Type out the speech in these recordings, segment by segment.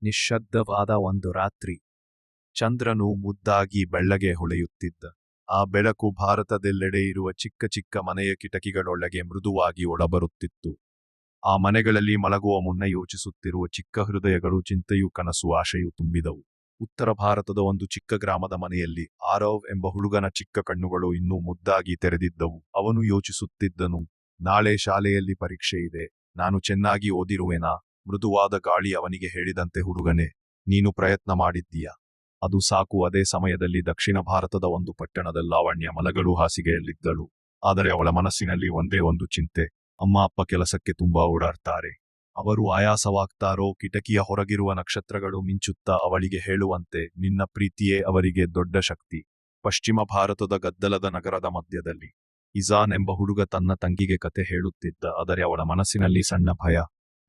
ನಿಶ್ಶಬ್ದವಾದ ಒಂದು ರಾತ್ರಿ. ಚಂದ್ರನು ಮುದ್ದಾಗಿ ಬೆಳ್ಳಗೆ ಹೊಳೆಯುತ್ತಿದ್ದ. ಆ ಬೆಳಕು ಭಾರತದೆಲ್ಲೆಡೆ ಇರುವ ಚಿಕ್ಕ ಚಿಕ್ಕ ಮನೆಯ ಕಿಟಕಿಗಳೊಳಗೆ ಮೃದುವಾಗಿ ಒಳಬರುತ್ತಿತ್ತು. ಆ ಮನೆಗಳಲ್ಲಿ ಮಲಗುವ ಮುನ್ನ ಯೋಚಿಸುತ್ತಿರುವ ಚಿಕ್ಕ ಹೃದಯಗಳು ಚಿಂತೆಯೂ ಕನಸು ಆಶೆಯೂ ತುಂಬಿದವು. ಉತ್ತರ ಭಾರತದ ಒಂದು ಚಿಕ್ಕ ಗ್ರಾಮದ ಮನೆಯಲ್ಲಿ ಆರವ್ ಎಂಬ ಹುಡುಗನ ಚಿಕ್ಕ ಕಣ್ಣುಗಳು ಇನ್ನೂ ಮುದ್ದಾಗಿ ತೆರೆದಿದ್ದವು. ಅವನು ಯೋಚಿಸುತ್ತಿದ್ದನು, ನಾಳೆ ಶಾಲೆಯಲ್ಲಿ ಪರೀಕ್ಷೆ ಇದೆ, ನಾನು ಚೆನ್ನಾಗಿ ಓದಿರುವೆನಾ? ಮೃದುವಾದ ಗಾಳಿ ಅವನಿಗೆ ಹೇಳಿದಂತೆ, ಹುಡುಗನೇ, ನೀನು ಪ್ರಯತ್ನ ಮಾಡಿದ್ದೀಯಾ, ಅದು ಸಾಕು. ಅದೇ ಸಮಯದಲ್ಲಿ ದಕ್ಷಿಣ ಭಾರತದ ಒಂದು ಪಟ್ಟಣದ ಲಾವಣ್ಯ ಮಲಗಳು ಹಾಸಿಗೆಯಲ್ಲಿದ್ದಳು. ಆದರೆ ಅವಳ ಮನಸ್ಸಿನಲ್ಲಿ ಒಂದೇ ಒಂದು ಚಿಂತೆ. ಅಮ್ಮ ಅಪ್ಪ ಕೆಲಸಕ್ಕೆ ತುಂಬಾ ಓಡಾಡ್ತಾರೆ, ಅವರು ಆಯಾಸವಾಗ್ತಾರೋ? ಕಿಟಕಿಯ ಹೊರಗಿರುವ ನಕ್ಷತ್ರಗಳು ಮಿಂಚುತ್ತಾ ಅವಳಿಗೆ ಹೇಳುವಂತೆ, ನಿನ್ನ ಪ್ರೀತಿಯೇ ಅವರಿಗೆ ದೊಡ್ಡ ಶಕ್ತಿ. ಪಶ್ಚಿಮ ಭಾರತದ ಗದ್ದಲದ ನಗರದ ಮಧ್ಯದಲ್ಲಿ ಇಜಾನ್ ಎಂಬ ಹುಡುಗ ತನ್ನ ತಂಗಿಗೆ ಕತೆ ಹೇಳುತ್ತಿದ್ದ. ಆದರೆ ಅವಳ ಮನಸ್ಸಿನಲ್ಲಿ ಸಣ್ಣ ಭಯ.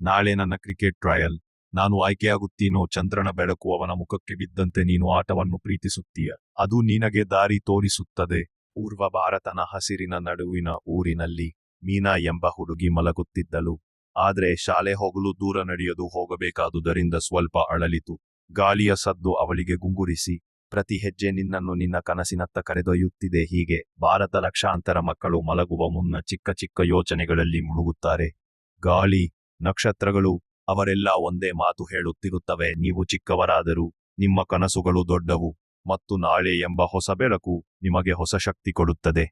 ನಾಳೆ ನನ್ನ ಕ್ರಿಕೆಟ್ ಟ್ರಯಲ್, ನಾನು ಆಯ್ಕೆಯಾಗುತ್ತೀನೋ? ಚಂದ್ರನ ಬೆಳಕು ಅವನ ಮುಖಕ್ಕೆ ಬಿದ್ದಂತೆ, ನೀನು ಆಟವನ್ನು ಪ್ರೀತಿಸುತ್ತೀಯ, ಅದು ನಿನಗೆ ದಾರಿ ತೋರಿಸುತ್ತದೆ. ಪೂರ್ವ ಭಾರತನ ಹಸಿರಿನ ನಡುವಿನ ಊರಿನಲ್ಲಿ ಮೀನಾ ಎಂಬ ಹುಡುಗಿ ಮಲಗುತ್ತಿದ್ದಳು. ಆದ್ರೆ ಶಾಲೆ ಹೋಗಲು ದೂರ ನಡೆಯದು ಹೋಗಬೇಕಾದುದರಿಂದ ಸ್ವಲ್ಪ ಅಳಲಿತು. ಗಾಳಿಯ ಸದ್ದು ಅವಳಿಗೆ ಗುಂಗುರಿಸಿ, ಪ್ರತಿ ಹೆಜ್ಜೆ ನಿನ್ನನ್ನು ನಿನ್ನ ಕನಸಿನತ್ತ ಕರೆದೊಯ್ಯುತ್ತಿದೆ. ಹೀಗೆ ಭಾರತ ಲಕ್ಷಾಂತರ ಮಕ್ಕಳು ಮಲಗುವ ಮುನ್ನ ಚಿಕ್ಕ ಚಿಕ್ಕ ಯೋಚನೆಗಳಲ್ಲಿ ಮುಳುಗುತ್ತಾರೆ. ಗಾಳಿ, ನಕ್ಷತ್ರಗಳು, ಅವರೆಲ್ಲ ಒಂದೇ ಮಾತು ಹೇಳುತ್ತಿರುತ್ತವೆ, ನೀವು ಚಿಕ್ಕವರಾದರೂ ನಿಮ್ಮ ಕನಸುಗಳು ದೊಡ್ಡವು, ಮತ್ತು ನಾಳೆ ಎಂಬ ಹೊಸ ಬೆಳಕು ನಿಮಗೆ ಹೊಸ ಶಕ್ತಿ ಕೊಡುತ್ತದೆ.